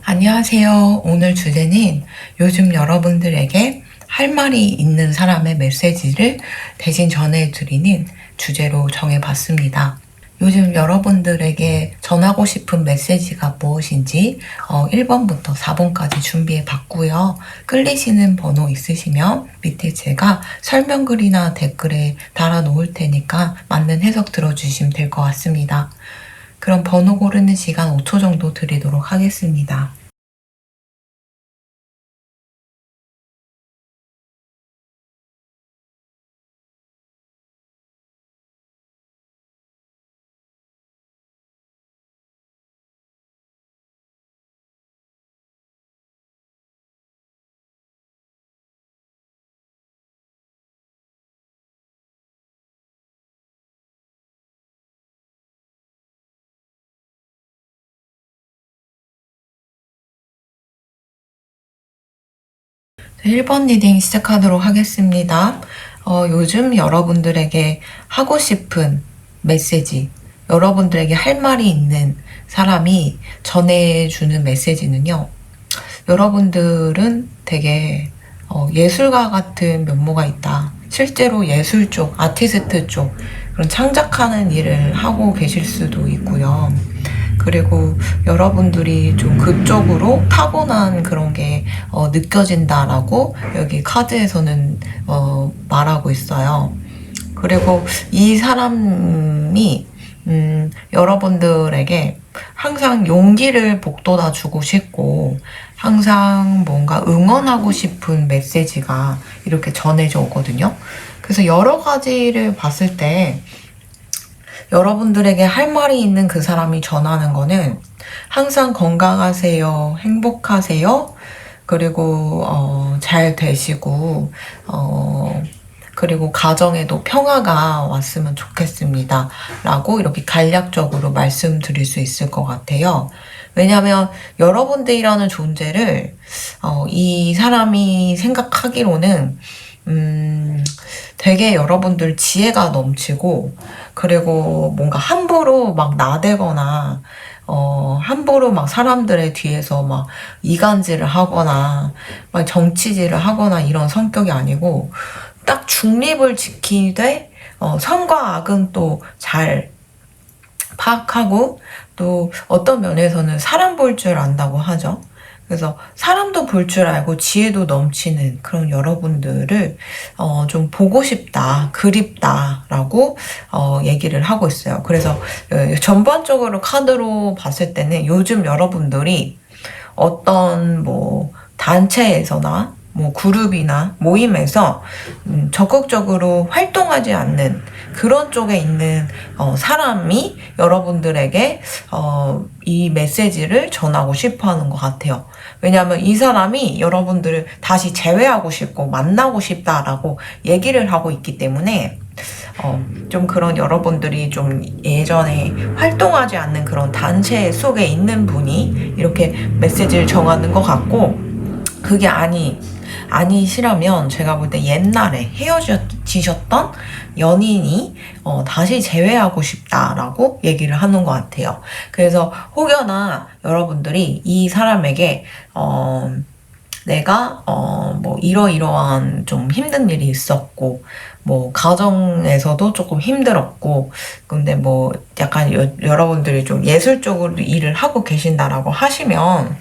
안녕하세요. 오늘 주제는 요즘 여러분들에게 할 말이 있는 사람의 메시지를 대신 전해드리는 주제로 정해봤습니다. 요즘 여러분들에게 전하고 싶은 메시지가 무엇인지 1번부터 4번까지 준비해봤고요. 끌리시는 번호 있으시면 밑에 제가 설명글이나 댓글에 달아놓을 테니까 맞는 해석 들어주시면 될 것 같습니다. 그럼 번호 고르는 시간 5초 정도 드리도록 하겠습니다. 네, 1번 리딩 시작하도록 하겠습니다. 요즘 여러분들에게 하고 싶은 메시지, 여러분들에게 할 말이 있는 사람이 전해주는 메시지는요. 여러분들은 되게 예술가 같은 면모가 있다. 실제로 예술 쪽, 아티스트 쪽, 그런 창작하는 일을 하고 계실 수도 있고요. 그리고 여러분들이 좀 그쪽으로 타고난 그런 게 느껴진다라고 여기 카드에서는 말하고 있어요. 그리고 이 사람이 여러분들에게 항상 용기를 북돋아 주고 싶고 항상 뭔가 응원하고 싶은 메시지가 이렇게 전해져 오거든요. 그래서 여러 가지를 봤을 때 여러분들에게 할 말이 있는 그 사람이 전하는 거는 항상 건강하세요, 행복하세요, 그리고 잘 되시고 그리고 가정에도 평화가 왔으면 좋겠습니다 라고 이렇게 간략적으로 말씀드릴 수 있을 것 같아요. 왜냐하면 여러분들이라는 존재를 이 사람이 생각하기로는 되게 여러분들 지혜가 넘치고 그리고 뭔가 함부로 막 나대거나 함부로 막 사람들의 뒤에서 막 이간질을 하거나 막 정치질을 하거나 이런 성격이 아니고 딱 중립을 지키되 선과 악은 또 잘 파악하고 또 어떤 면에서는 사람 볼 줄 안다고 하죠. 그래서 사람도 볼 줄 알고 지혜도 넘치는 그런 여러분들을 좀 보고 싶다, 그립다라고 얘기를 하고 있어요. 그래서 전반적으로 카드로 봤을 때는 요즘 여러분들이 어떤 뭐 단체에서나 뭐 그룹이나 모임에서 적극적으로 활동하지 않는 그런 쪽에 있는 사람이 여러분들에게 이 메시지를 전하고 싶어 하는 것 같아요. 왜냐하면 이 사람이 여러분들을 다시 재회하고 싶고 만나고 싶다라고 얘기를 하고 있기 때문에 좀 그런 여러분들이 좀 예전에 활동하지 않는 그런 단체 속에 있는 분이 이렇게 메시지를 정하는 것 같고 그게 아니시라면 제가 볼 때 옛날에 헤어지셨던 연인이 다시 재회하고 싶다라고 얘기를 하는 것 같아요. 그래서 혹여나 여러분들이 이 사람에게 내가 뭐 이러이러한 좀 힘든 일이 있었고 뭐 가정에서도 조금 힘들었고 근데 뭐 약간 여러분들이 좀 예술 쪽으로 일을 하고 계신다라고 하시면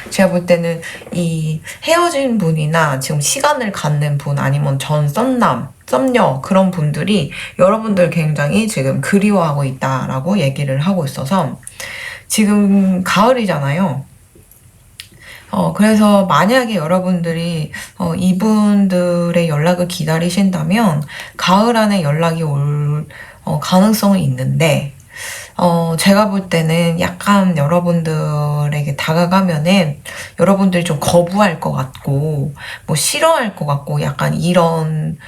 제가 볼 때는 이 헤어진 분이나 지금 시간을 갖는 분 아니면 전 썸남 썸녀 그런 분들이 여러분들 굉장히 지금 그리워하고 있다라고 얘기를 하고 있어서 지금 가을이잖아요. 그래서 만약에 여러분들이 이분들의 연락을 기다리신다면 가을 안에 연락이 올 가능성이 있는데 제가 볼 때는 약간 여러분들에게 다가가면은 여러분들이 좀 거부할 것 같고 뭐 싫어할 것 같고 약간 이런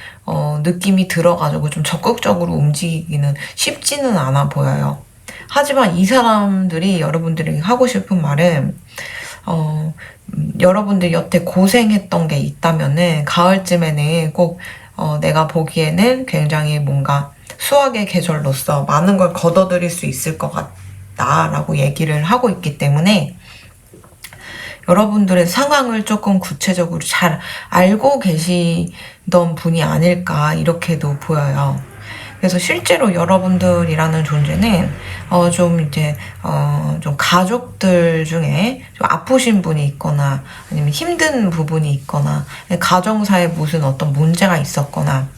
느낌이 들어가지고 좀 적극적으로 움직이기는 쉽지는 않아 보여요. 하지만 이 사람들이 여러분들에게 하고 싶은 말은 여러분들 여태 고생했던 게 있다면은 가을쯤에는 꼭 내가 보기에는 굉장히 뭔가 수학의 계절로서 많은 걸 걷어들일 수 있을 것 같다라고 얘기를 하고 있기 때문에 여러분들의 상황을 조금 구체적으로 잘 알고 계시던 분이 아닐까 이렇게도 보여요. 그래서 실제로 여러분들이라는 존재는 좀 이제 좀 가족들 중에 좀 아프신 분이 있거나 아니면 힘든 부분이 있거나 가정사에 무슨 어떤 문제가 있었거나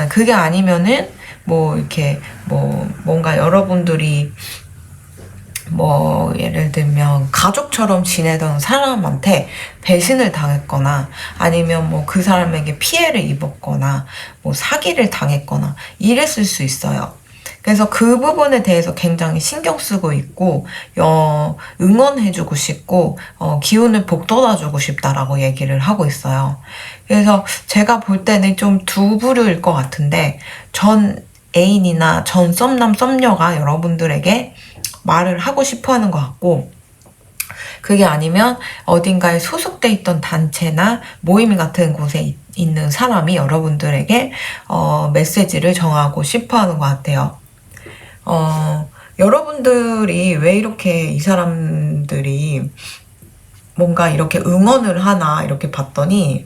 그게 아니면은 뭐 이렇게 뭐 뭔가 여러분들이 뭐 예를 들면 가족처럼 지내던 사람한테 배신을 당했거나 아니면 뭐 그 사람에게 피해를 입었거나 뭐 사기를 당했거나 이랬을 수 있어요. 그래서 그 부분에 대해서 굉장히 신경 쓰고 있고 응원해주고 싶고 기운을 북돋아주고 싶다라고 얘기를 하고 있어요. 그래서 제가 볼 때는 좀 두 부류일 것 같은데 전 애인이나 전 썸남 썸녀가 여러분들에게 말을 하고 싶어 하는 것 같고 그게 아니면 어딘가에 소속돼 있던 단체나 모임 같은 곳에 있는 사람이 여러분들에게 메시지를 정하고 싶어 하는 것 같아요. 여러분들이 왜 이렇게 이 사람들이 뭔가 이렇게 응원을 하나 이렇게 봤더니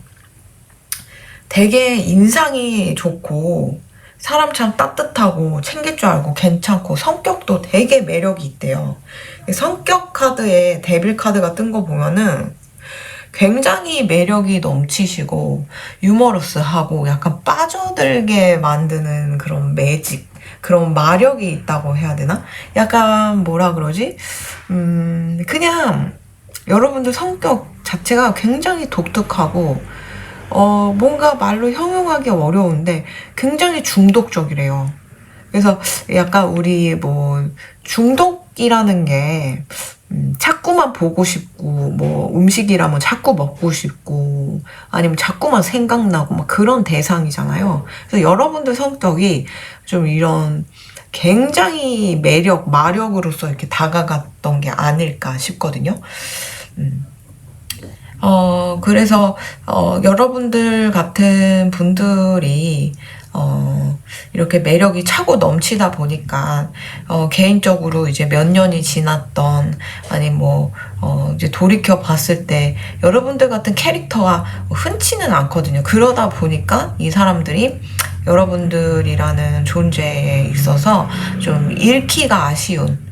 되게 인상이 좋고 사람 참 따뜻하고 챙길 줄 알고 괜찮고 성격도 되게 매력이 있대요. 성격 카드에 데빌 카드가 뜬 거 보면은 굉장히 매력이 넘치시고 유머러스하고 약간 빠져들게 만드는 그런 매직, 그런 마력이 있다고 해야 되나? 약간 뭐라 그러지? 그냥 여러분들 성격 자체가 굉장히 독특하고 뭔가 말로 형용하기 어려운데 굉장히 중독적이래요. 그래서 약간 우리 뭐 중독이라는 게 자꾸만 보고 싶고 뭐 음식이라면 자꾸 먹고 싶고 아니면 자꾸만 생각나고 막 그런 대상이잖아요. 그래서 여러분들 성격이 좀 이런 굉장히 마력으로서 이렇게 다가갔던 게 아닐까 싶거든요. 그래서, 여러분들 같은 분들이, 이렇게 매력이 차고 넘치다 보니까, 개인적으로 이제 몇 년이 지났던, 아니 뭐, 이제 돌이켜 봤을 때, 여러분들 같은 캐릭터가 흔치는 않거든요. 그러다 보니까 이 사람들이 여러분들이라는 존재에 있어서 좀 잃기가 아쉬운,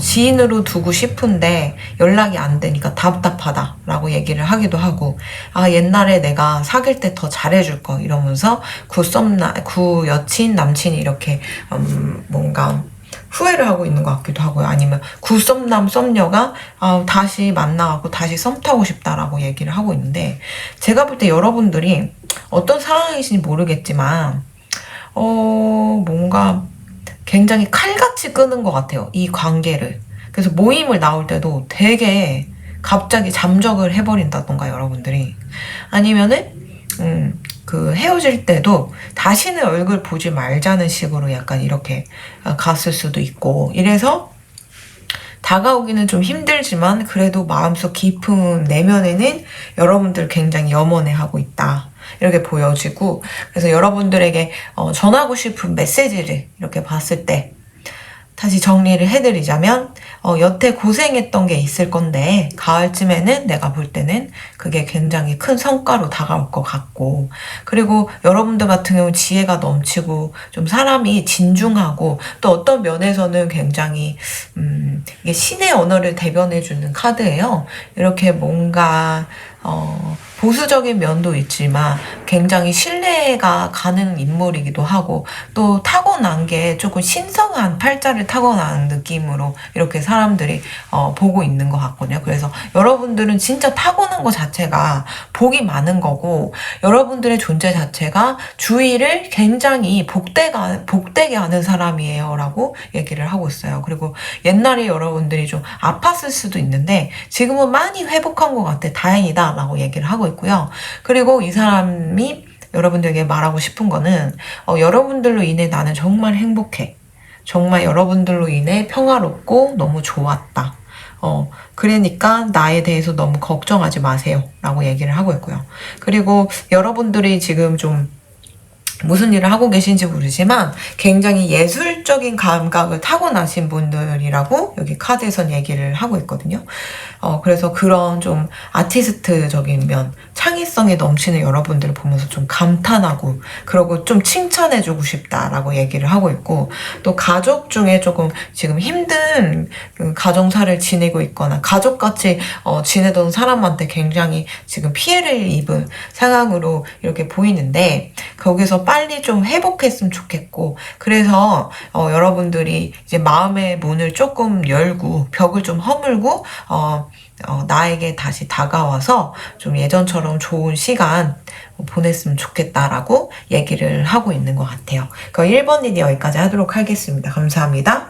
지인으로 두고 싶은데 연락이 안 되니까 답답하다라고 얘기를 하기도 하고 옛날에 내가 사귈 때 더 잘해줄 거 이러면서 구 여친 남친이 이렇게 뭔가 후회를 하고 있는 것 같기도 하고요. 아니면 구 썸남 썸녀가 다시 만나고 다시 썸 타고 싶다라고 얘기를 하고 있는데 제가 볼 때 여러분들이 어떤 상황이신지 모르겠지만 뭔가 굉장히 칼같이 끄는 것 같아요. 이 관계를. 그래서 모임을 나올 때도 되게 갑자기 잠적을 해버린다던가 여러분들이. 아니면은 그 헤어질 때도 다시는 얼굴 보지 말자는 식으로 약간 이렇게 갔을 수도 있고 이래서 다가오기는 좀 힘들지만 그래도 마음속 깊은 내면에는 여러분들 굉장히 염원해하고 있다. 이렇게 보여지고 그래서 여러분들에게 전하고 싶은 메시지를 이렇게 봤을 때 다시 정리를 해드리자면 여태 고생했던 게 있을 건데 가을쯤에는 내가 볼 때는 그게 굉장히 큰 성과로 다가올 것 같고 그리고 여러분들 같은 경우 지혜가 넘치고 좀 사람이 진중하고 또 어떤 면에서는 굉장히 이게 신의 언어를 대변해주는 카드예요. 이렇게 뭔가 보수적인 면도 있지만 굉장히 신뢰가 가는 인물이기도 하고 또 타고난 게 조금 신성한 팔자를 타고난 느낌으로 이렇게 사람들이 보고 있는 것 같거든요. 그래서 여러분들은 진짜 타고난 것 자체가 복이 많은 거고 여러분들의 존재 자체가 주위를 굉장히 복되게 하는 사람이에요 라고 얘기를 하고 있어요. 그리고 옛날에 여러분들이 좀 아팠을 수도 있는데 지금은 많이 회복한 것 같아 다행이다 라고 얘기를 하고 있고요. 그리고 이 사람이 여러분들에게 말하고 싶은 거는 여러분들로 인해 나는 정말 행복해. 정말 여러분들로 인해 평화롭고 너무 좋았다. 그러니까 나에 대해서 너무 걱정하지 마세요. 라고 얘기를 하고 있고요. 그리고 여러분들이 지금 좀 무슨 일을 하고 계신지 모르지만 굉장히 예술적인 감각을 타고나신 분들이라고 여기 카드에선 얘기를 하고 있거든요. 그래서 그런 좀 아티스트적인 면, 창의성이 넘치는 여러분들을 보면서 좀 감탄하고, 그리고 좀 칭찬해주고 싶다라고 얘기를 하고 있고, 또 가족 중에 조금 지금 힘든 그 가정사를 지내고 있거나 가족같이 지내던 사람한테 굉장히 지금 피해를 입은 상황으로 이렇게 보이는데, 거기서 빨리 좀 회복했으면 좋겠고, 그래서 여러분들이 이제 마음의 문을 조금 열고 벽을 좀 허물고 나에게 다시 다가와서 좀 예전처럼 좋은 시간 보냈으면 좋겠다라고 얘기를 하고 있는 것 같아요. 그 1번 리딩 여기까지 하도록 하겠습니다. 감사합니다.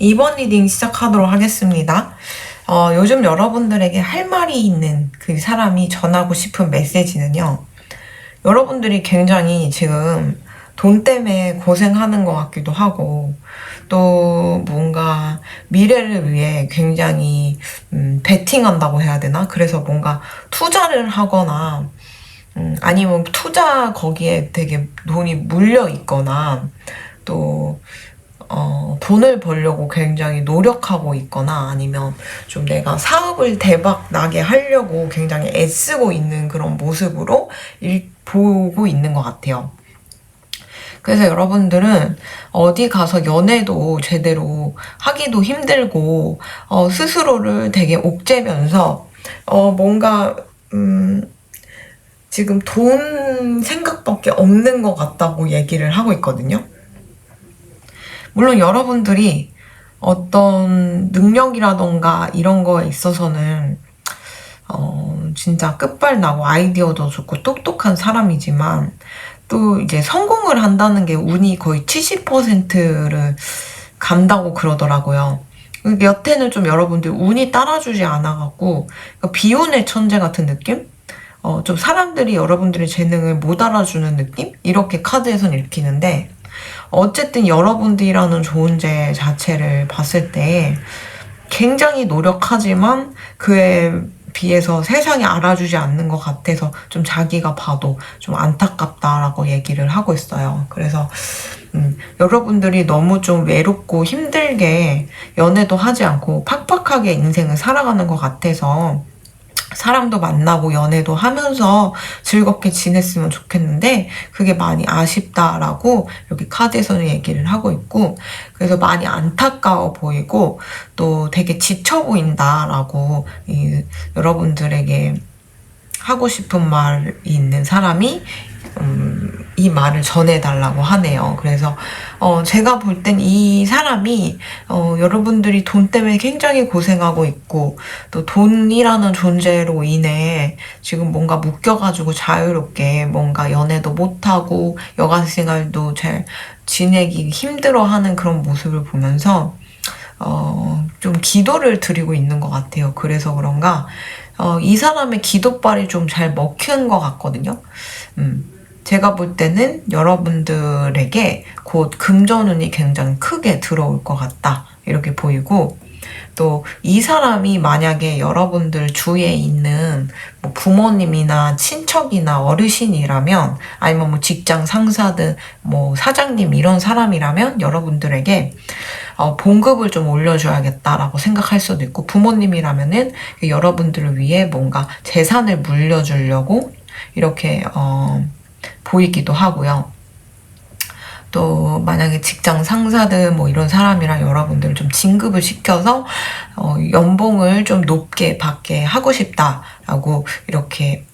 2번 리딩 시작하도록 하겠습니다. 요즘 여러분들에게 할 말이 있는 그 사람이 전하고 싶은 메시지는요. 여러분들이 굉장히 지금 돈 때문에 고생하는 것 같기도 하고, 또 뭔가 미래를 위해 굉장히 베팅한다고 해야 되나? 그래서 뭔가 투자를 하거나 아니면 투자 거기에 되게 돈이 물려 있거나, 또 돈을 벌려고 굉장히 노력하고 있거나, 아니면 좀 내가 사업을 대박 나게 하려고 굉장히 애쓰고 있는 그런 모습으로 보고 있는 것 같아요. 그래서 여러분들은 어디 가서 연애도 제대로 하기도 힘들고, 스스로를 되게 옥죄면서, 뭔가, 지금 돈 생각밖에 없는 것 같다고 얘기를 하고 있거든요. 물론 여러분들이 어떤 능력이라던가 이런 거에 있어서는 진짜 끝발나고 아이디어도 좋고 똑똑한 사람이지만, 또 이제 성공을 한다는 게 운이 거의 70%를 간다고 그러더라고요. 여태는 좀 여러분들 운이 따라주지 않아갖고 비운의 천재 같은 느낌? 좀 사람들이 여러분들의 재능을 못 알아주는 느낌? 이렇게 카드에선 읽히는데, 어쨌든 여러분들이라는 존재 자체를 봤을 때 굉장히 노력하지만 그에 비해서 세상이 알아주지 않는 것 같아서 좀 자기가 봐도 좀 안타깝다라고 얘기를 하고 있어요. 그래서 여러분들이 너무 좀 외롭고 힘들게 연애도 하지 않고 팍팍하게 인생을 살아가는 것 같아서 사람도 만나고 연애도 하면서 즐겁게 지냈으면 좋겠는데 그게 많이 아쉽다라고 여기 카드에서는 얘기를 하고 있고, 그래서 많이 안타까워 보이고 또 되게 지쳐 보인다라고 여러분들에게 하고 싶은 말이 있는 사람이 이 말을 전해달라고 하네요. 그래서 제가 볼 땐 이 사람이 여러분들이 돈 때문에 굉장히 고생하고 있고, 또 돈이라는 존재로 인해 지금 뭔가 묶여가지고 자유롭게 뭔가 연애도 못하고 여가 생활도 잘 지내기 힘들어하는 그런 모습을 보면서 좀 기도를 드리고 있는 것 같아요. 그래서 그런가 이 사람의 기도발이 좀 잘 먹힌 것 같거든요. 제가 볼 때는 여러분들에게 곧 금전운이 굉장히 크게 들어올 것 같다 이렇게 보이고, 또 이 사람이 만약에 여러분들 주위에 있는 뭐 부모님이나 친척이나 어르신이라면, 아니면 뭐 직장 상사든 뭐 사장님 이런 사람이라면 여러분들에게 봉급을 좀 올려줘야겠다라고 생각할 수도 있고, 부모님이라면은 여러분들을 위해 뭔가 재산을 물려주려고 이렇게 보이기도 하고요. 또 만약에 직장 상사들 뭐 이런 사람이랑 여러분들 좀 진급을 시켜서 연봉을 좀 높게 받게 하고 싶다라고 이렇게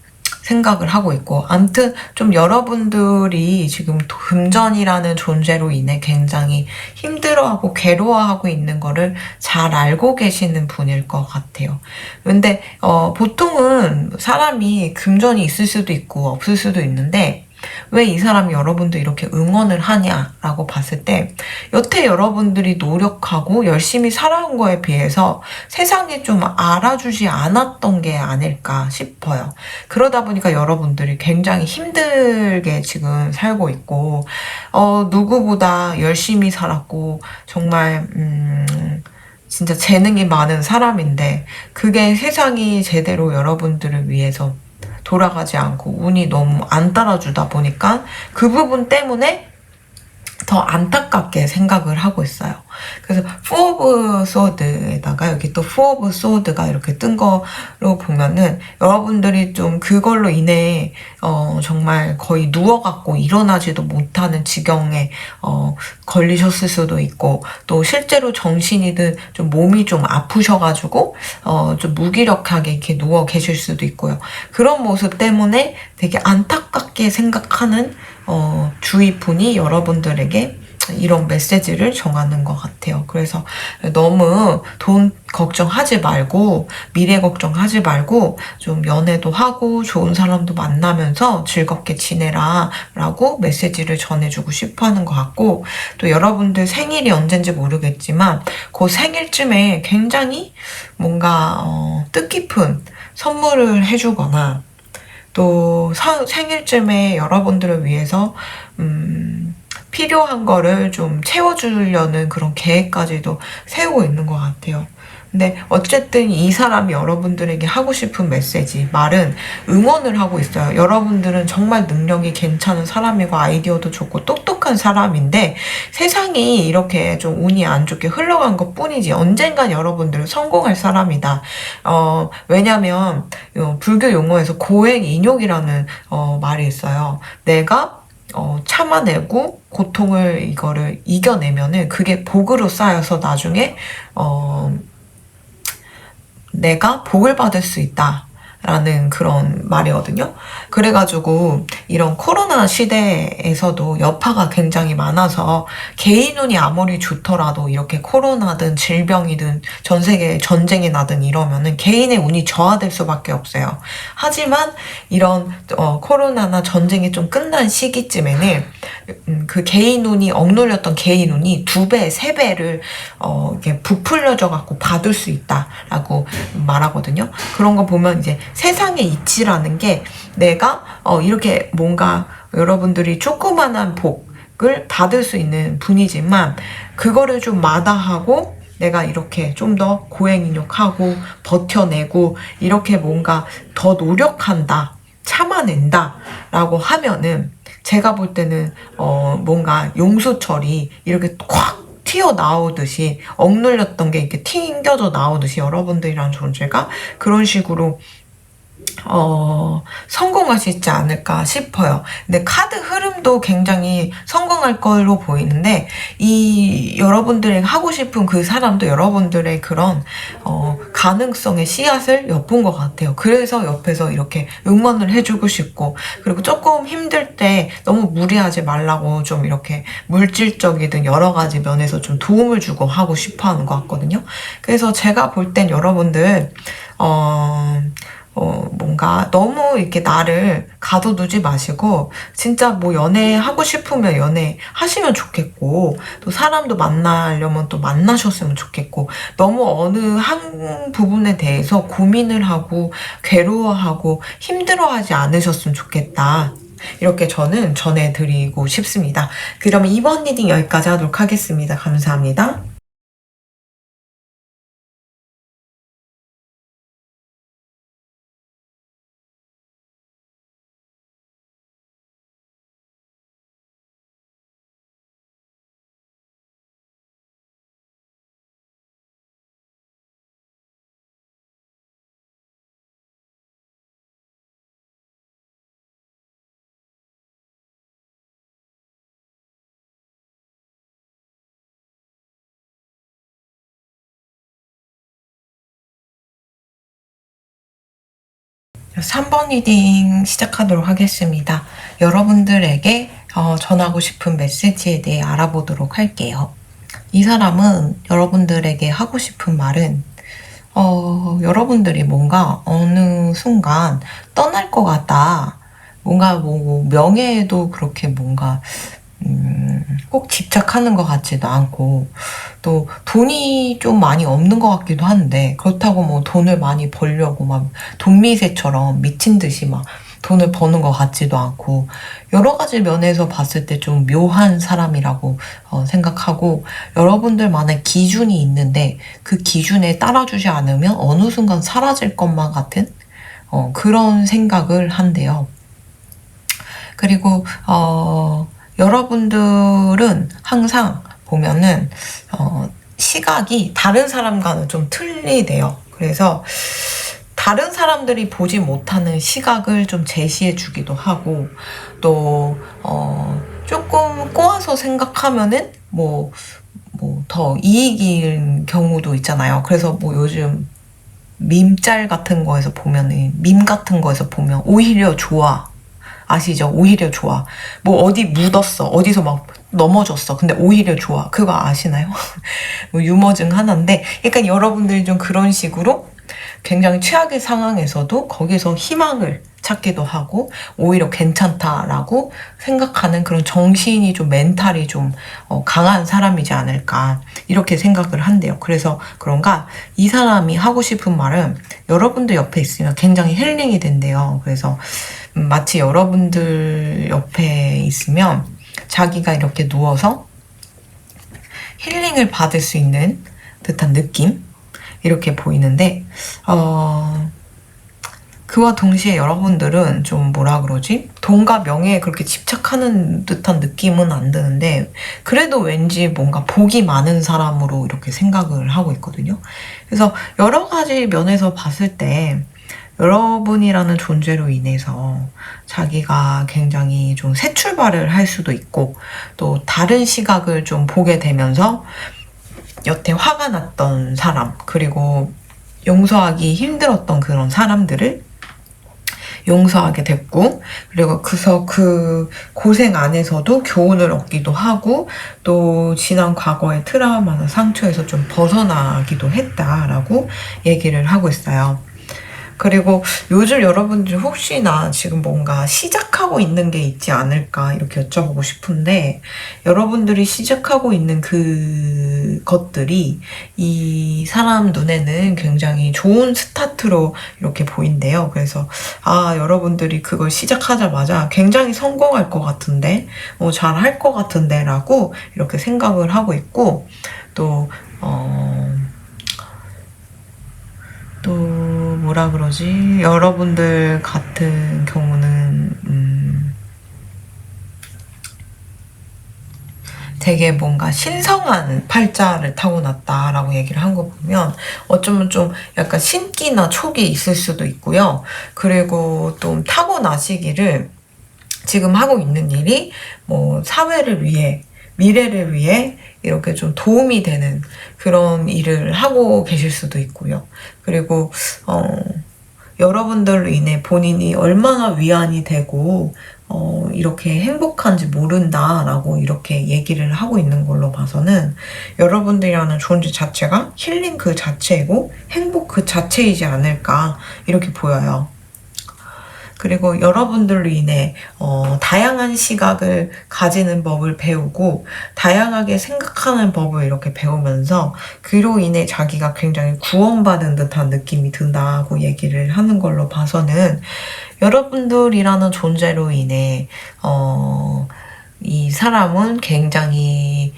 생각을 하고 있고, 아무튼 좀 여러분들이 지금 금전이라는 존재로 인해 굉장히 힘들어하고 괴로워하고 있는 거를 잘 알고 계시는 분일 것 같아요. 근데 보통은 사람이 금전이 있을 수도 있고 없을 수도 있는데, 왜 이 사람이 여러분들 이렇게 응원을 하냐라고 봤을 때 여태 여러분들이 노력하고 열심히 살아온 거에 비해서 세상이 좀 알아주지 않았던 게 아닐까 싶어요. 그러다 보니까 여러분들이 굉장히 힘들게 지금 살고 있고 누구보다 열심히 살았고 정말 진짜 재능이 많은 사람인데 그게 세상이 제대로 여러분들을 위해서 돌아가지 않고 운이 너무 안 따라주다 보니까 그 부분 때문에 더 안타깝게 생각을 하고 있어요. 그래서 Four of Swords에다가 여기 또 Four of Swords가 이렇게 뜬 거로 보면은 여러분들이 좀 그걸로 인해 정말 거의 누워갖고 일어나지도 못하는 지경에 걸리셨을 수도 있고 또 실제로 정신이든 좀 몸이 좀 아프셔가지고 좀 무기력하게 이렇게 누워 계실 수도 있고요. 그런 모습 때문에 되게 안타깝게 생각하는 주위 분이 여러분들에게 이런 메시지를 정하는 것 같아요. 그래서 너무 돈 걱정하지 말고 미래 걱정하지 말고 좀 연애도 하고 좋은 사람도 만나면서 즐겁게 지내라 라고 메시지를 전해주고 싶어 하는 것 같고 또 여러분들 생일이 언젠지 모르겠지만 그 생일쯤에 굉장히 뭔가 뜻깊은 선물을 해주거나 또 생일쯤에 여러분들을 위해서 필요한 거를 좀 채워주려는 그런 계획까지도 세우고 있는 것 같아요. 근데 어쨌든 이 사람이 여러분들에게 하고 싶은 메시지, 말은 응원을 하고 있어요. 여러분들은 정말 능력이 괜찮은 사람이고 아이디어도 좋고 똑똑한 사람인데 세상이 이렇게 좀 운이 안 좋게 흘러간 것 뿐이지 언젠간 여러분들은 성공할 사람이다. 왜냐면 불교 용어에서 고행인욕이라는 말이 있어요. 내가 참아내고 고통을 이거를 이겨내면은 그게 복으로 쌓여서 나중에 내가 복을 받을 수 있다. 라는 그런 말이거든요. 그래가지고 이런 코로나 시대에서도 여파가 굉장히 많아서 개인 운이 아무리 좋더라도 이렇게 코로나든 질병이든 전 세계 전쟁이 나든 이러면은 개인의 운이 저하될 수밖에 없어요. 하지만 이런 코로나나 전쟁이 좀 끝난 시기쯤에는 그 개인 운이 억눌렸던 개인 운이 2배, 3배를 이렇게 부풀려져 갖고 받을 수 있다라고 말하거든요. 그런 거 보면 이제 세상의 이치라는 게 내가 이렇게 뭔가 여러분들이 조그만한 복을 받을 수 있는 분이지만 그거를 좀 마다하고 내가 이렇게 좀 더 고행인욕하고 버텨내고 이렇게 뭔가 더 노력한다, 참아낸다 라고 하면은 제가 볼 때는 뭔가 용수철이 이렇게 콱 튀어나오듯이 억눌렸던 게 이렇게 튕겨져 나오듯이 여러분들이란 존재가 그런 식으로 성공할 수 있지 않을까 싶어요. 근데 카드 흐름도 굉장히 성공할 걸로 보이는데 이 여러분들이 하고 싶은 그 사람도 여러분들의 그런 가능성의 씨앗을 엿본 것 같아요. 그래서 옆에서 이렇게 응원을 해주고 싶고 그리고 조금 힘들 때 너무 무리하지 말라고 좀 이렇게 물질적이든 여러 가지 면에서 좀 도움을 주고 하고 싶어 하는 것 같거든요. 그래서 제가 볼 땐 여러분들 뭔가 너무 이렇게 나를 가둬두지 마시고 진짜 뭐 연애하고 싶으면 연애 하시면 좋겠고 또 사람도 만나려면 또 만나셨으면 좋겠고 너무 어느 한 부분에 대해서 고민을 하고 괴로워하고 힘들어하지 않으셨으면 좋겠다. 이렇게 저는 전해드리고 싶습니다. 그러면 이번 리딩 여기까지 하도록 하겠습니다. 감사합니다. 자, 3번 리딩 시작하도록 하겠습니다. 여러분들에게 전하고 싶은 메시지에 대해 알아보도록 할게요. 이 사람은 여러분들에게 하고 싶은 말은 여러분들이 뭔가 어느 순간 떠날 것 같다. 뭔가 뭐 명예에도 그렇게 뭔가 꼭 집착하는 것 같지도 않고, 또 돈이 좀 많이 없는 것 같기도 한데, 그렇다고 뭐 돈을 많이 벌려고 막 돈미세처럼 미친 듯이 막 돈을 버는 것 같지도 않고, 여러 가지 면에서 봤을 때 좀 묘한 사람이라고 생각하고, 여러분들만의 기준이 있는데 그 기준에 따라주지 않으면 어느 순간 사라질 것만 같은 그런 생각을 한대요. 그리고 여러분들은 항상 보면은 시각이 다른 사람과는 좀 틀리대요. 그래서 다른 사람들이 보지 못하는 시각을 좀 제시해 주기도 하고, 또 조금 꼬아서 생각하면은 뭐 더 이익인 경우도 있잖아요. 그래서 뭐 요즘 밈짤 같은 거에서 보면은, 밈 같은 거에서 보면 오히려 좋아. 아시죠? 오히려 좋아. 뭐 어디 묻었어. 어디서 막 넘어졌어. 근데 오히려 좋아. 그거 아시나요? 뭐 유머 중 하나인데, 그러니까 여러분들이 좀 그런 식으로 굉장히 최악의 상황에서도 거기서 희망을 찾기도 하고 오히려 괜찮다라고 생각하는 그런 정신이 좀, 멘탈이 좀 강한 사람이지 않을까 이렇게 생각을 한대요. 그래서 그런가 이 사람이 하고 싶은 말은 여러분들 옆에 있으면 굉장히 힐링이 된대요. 그래서 마치 여러분들 옆에 있으면 자기가 이렇게 누워서 힐링을 받을 수 있는 듯한 느낌? 이렇게 보이는데, 그와 동시에 여러분들은 좀 뭐라 그러지? 돈과 명예에 그렇게 집착하는 듯한 느낌은 안 드는데, 그래도 왠지 뭔가 복이 많은 사람으로 이렇게 생각을 하고 있거든요. 그래서 여러 가지 면에서 봤을 때, 여러분이라는 존재로 인해서 자기가 굉장히 좀 새 출발을 할 수도 있고, 또 다른 시각을 좀 보게 되면서 여태 화가 났던 사람, 그리고 용서하기 힘들었던 그런 사람들을 용서하게 됐고, 그리고 그 고생 안에서도 교훈을 얻기도 하고, 또 지난 과거의 트라우마나 상처에서 좀 벗어나기도 했다라고 얘기를 하고 있어요. 그리고 요즘 여러분들 혹시나 지금 뭔가 시작하고 있는 게 있지 않을까 이렇게 여쭤보고 싶은데, 여러분들이 시작하고 있는 그 것들이 이 사람 눈에는 굉장히 좋은 스타트로 이렇게 보인대요. 그래서 여러분들이 그걸 시작하자마자 굉장히 성공할 것 같은데, 잘할 것 같은데 라고 이렇게 생각을 하고 있고, 또 뭐라 그러지? 여러분들 같은 경우는 되게 뭔가 신성한 팔자를 타고났다라고 얘기를 한 거 보면 어쩌면 좀 약간 신기나 촉이 있을 수도 있고요. 그리고 또 타고나시기를 지금 하고 있는 일이 뭐 사회를 위해, 미래를 위해 이렇게 좀 도움이 되는 그런 일을 하고 계실 수도 있고요. 그리고 여러분들로 인해 본인이 얼마나 위안이 되고 이렇게 행복한지 모른다라고 이렇게 얘기를 하고 있는 걸로 봐서는 여러분들이라는 존재 자체가 힐링 그 자체이고 행복 그 자체이지 않을까 이렇게 보여요. 그리고 여러분들로 인해 다양한 시각을 가지는 법을 배우고 다양하게 생각하는 법을 이렇게 배우면서 그로 인해 자기가 굉장히 구원받은 듯한 느낌이 든다고 얘기를 하는 걸로 봐서는, 여러분들이라는 존재로 인해 이 사람은 굉장히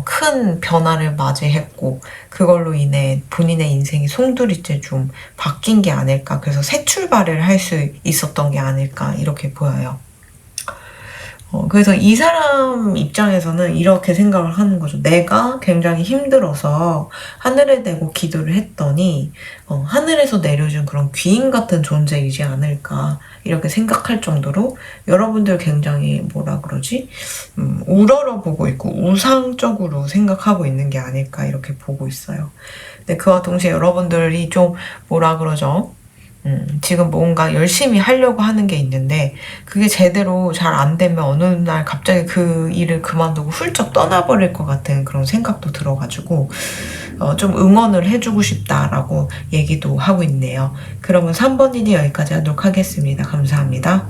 큰 변화를 맞이했고, 그걸로 인해 본인의 인생이 송두리째 좀 바뀐 게 아닐까, 그래서 새 출발을 할 수 있었던 게 아닐까 이렇게 보여요. 그래서 이 사람 입장에서는 이렇게 생각을 하는 거죠. 내가 굉장히 힘들어서 하늘에 대고 기도를 했더니 하늘에서 내려준 그런 귀인 같은 존재이지 않을까 이렇게 생각할 정도로 여러분들 굉장히 뭐라 그러지? 우러러보고 있고 우상적으로 생각하고 있는 게 아닐까 이렇게 보고 있어요. 근데 그와 동시에 여러분들이 좀 뭐라 그러죠? 지금 뭔가 열심히 하려고 하는 게 있는데 그게 제대로 잘 안 되면 어느 날 갑자기 그 일을 그만두고 훌쩍 떠나버릴 것 같은 그런 생각도 들어가지고 좀 응원을 해주고 싶다라고 얘기도 하고 있네요. 그러면 3번 일이 여기까지 하도록 하겠습니다. 감사합니다.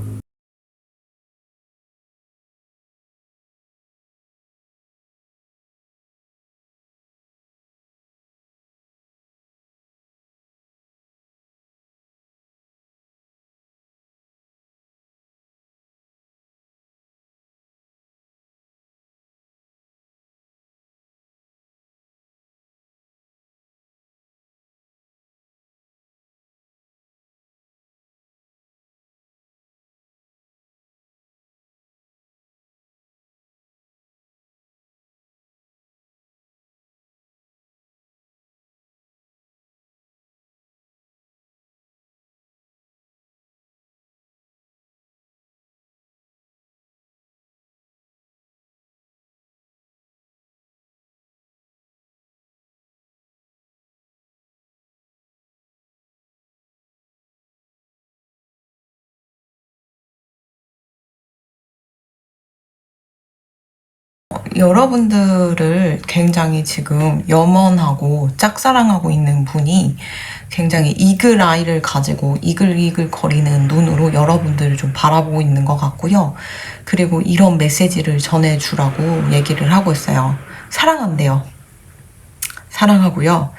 여러분들을 굉장히 지금 염원하고 짝사랑하고 있는 분이 굉장히 이글 아이를 가지고 이글이글 거리는 눈으로 여러분들을 좀 바라보고 있는 것 같고요. 그리고 이런 메시지를 전해주라고 얘기를 하고 있어요. 사랑한대요. 사랑하고요.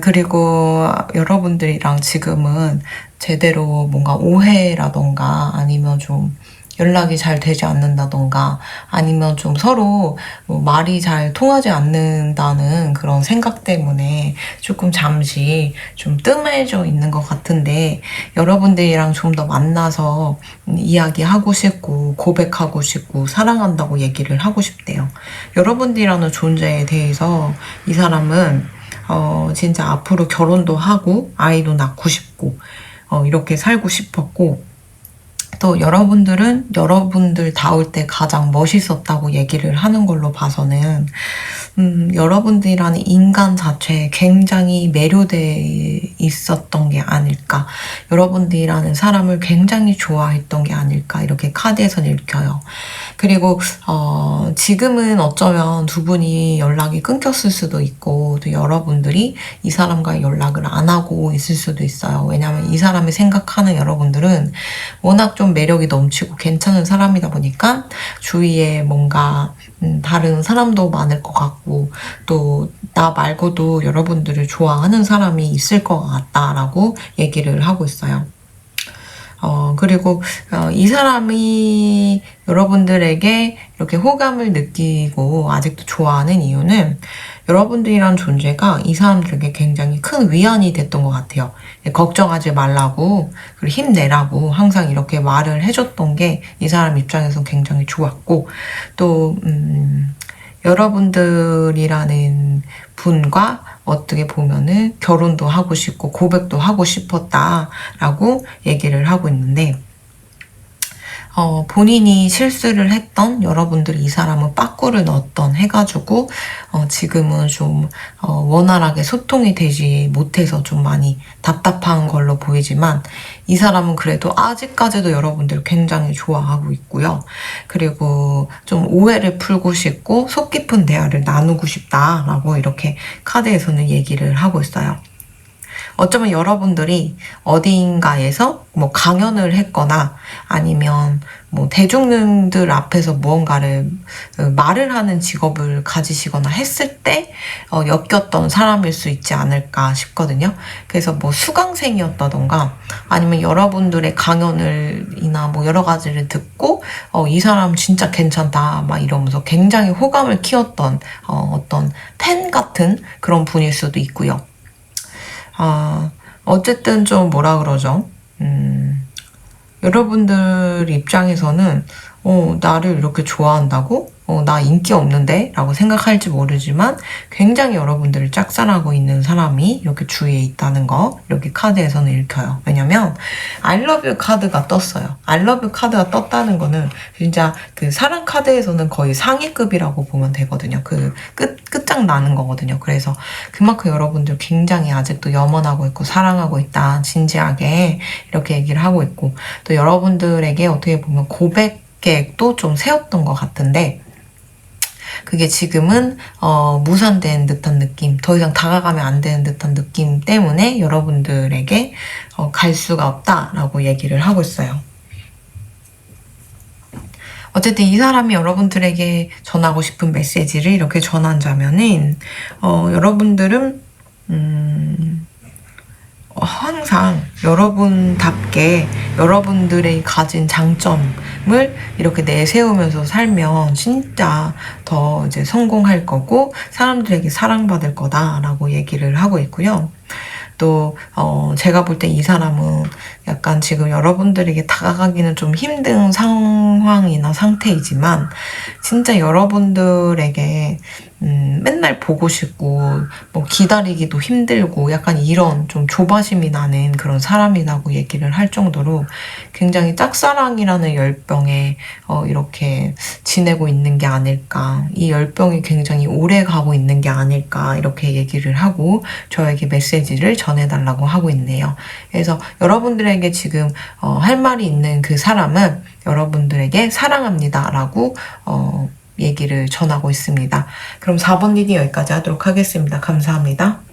그리고 여러분들이랑 지금은 제대로 뭔가 오해라던가 아니면 좀 연락이 잘 되지 않는다던가 아니면 좀 서로 뭐 말이 잘 통하지 않는다는 그런 생각 때문에 조금 잠시 좀 뜸해져 있는 것 같은데, 여러분들이랑 좀 더 만나서 이야기하고 싶고 고백하고 싶고 사랑한다고 얘기를 하고 싶대요. 여러분들이라는 존재에 대해서 이 사람은 진짜 앞으로 결혼도 하고 아이도 낳고 싶고 이렇게 살고 싶었고, 또 여러분들은 여러분들 다울 때 가장 멋있었다고 얘기를 하는 걸로 봐서는 여러분들이라는 인간 자체에 굉장히 매료돼 있었던 게 아닐까, 여러분들이라는 사람을 굉장히 좋아했던 게 아닐까, 이렇게 카드에서는 읽혀요. 그리고 지금은 어쩌면 두 분이 연락이 끊겼을 수도 있고, 또 여러분들이 이 사람과 연락을 안 하고 있을 수도 있어요. 왜냐하면 이 사람이 생각하는 여러분들은 워낙 좀 매력이 넘치고 괜찮은 사람이다 보니까 주위에 뭔가 다른 사람도 많을 것 같고, 또 나 말고도 여러분들을 좋아하는 사람이 있을 것 같다라고 얘기를 하고 있어요. 그리고 이 사람이 여러분들에게 이렇게 호감을 느끼고 아직도 좋아하는 이유는 여러분들이란 존재가 이 사람들에게 굉장히 큰 위안이 됐던 것 같아요. 걱정하지 말라고, 그리고 힘내라고 항상 이렇게 말을 해줬던 게 이 사람 입장에서 굉장히 좋았고, 또 여러분들이라는 분과 어떻게 보면은 결혼도 하고 싶고 고백도 하고 싶었다라고 얘기를 하고 있는데, 본인이 실수를 했던, 여러분들이 이 사람은 빠꾸를 넣었던 해가지고 지금은 좀 원활하게 소통이 되지 못해서 좀 많이 답답한 걸로 보이지만, 이 사람은 그래도 아직까지도 여러분들 굉장히 좋아하고 있고요. 그리고 좀 오해를 풀고 싶고 속 깊은 대화를 나누고 싶다라고 이렇게 카드에서는 얘기를 하고 있어요. 어쩌면 여러분들이 어딘가에서 뭐 강연을 했거나 아니면 뭐 대중들 앞에서 무언가를 말을 하는 직업을 가지시거나 했을 때 엮였던 사람일 수 있지 않을까 싶거든요. 그래서 뭐 수강생이었다던가 아니면 여러분들의 강연을이나 뭐 여러 가지를 듣고 이 사람 진짜 괜찮다 막 이러면서 굉장히 호감을 키웠던 어떤 팬 같은 그런 분일 수도 있고요. 어쨌든 좀 뭐라 그러죠? 여러분들 입장에서는 나를 이렇게 좋아한다고? 나 인기 없는데? 라고 생각할지 모르지만 굉장히 여러분들을 짝사랑하고 있는 사람이 이렇게 주위에 있다는 거, 이렇게 카드에서는 읽혀요. 왜냐면 I love you 카드가 떴어요. I love you 카드가 떴다는 거는 진짜 그 사랑 카드에서는 거의 상위급이라고 보면 되거든요. 그 끝장나는 거거든요. 그래서 그만큼 여러분들 굉장히 아직도 염원하고 있고 사랑하고 있다, 진지하게 이렇게 얘기를 하고 있고, 또 여러분들에게 어떻게 보면 고백 계획도 좀 세웠던 것 같은데, 그게 지금은 무산된 듯한 느낌, 더 이상 다가가면 안 되는 듯한 느낌 때문에 여러분들에게 갈 수가 없다라고 얘기를 하고 있어요. 어쨌든 이 사람이 여러분들에게 전하고 싶은 메시지를 이렇게 전한다면은 여러분들은 항상 여러분답게 여러분들의 가진 장점을 이렇게 내세우면서 살면 진짜 더 이제 성공할 거고 사람들에게 사랑받을 거다라고 얘기를 하고 있고요. 또 제가 볼 때 이 사람은 약간 지금 여러분들에게 다가가기는 좀 힘든 상황이나 상태이지만 진짜 여러분들에게 맨날 보고 싶고 뭐 기다리기도 힘들고 약간 이런 좀 조바심이 나는 그런 사람이라고 얘기를 할 정도로 굉장히 짝사랑이라는 열병에 이렇게 지내고 있는 게 아닐까, 이 열병이 굉장히 오래 가고 있는 게 아닐까 이렇게 얘기를 하고 저에게 메시지를 전해달라고 하고 있네요. 그래서 여러분들에게 지금 할 말이 있는 그 사람은 여러분들에게 사랑합니다 라고 얘기를 전하고 있습니다. 그럼 4번 리딩 여기까지 하도록 하겠습니다. 감사합니다.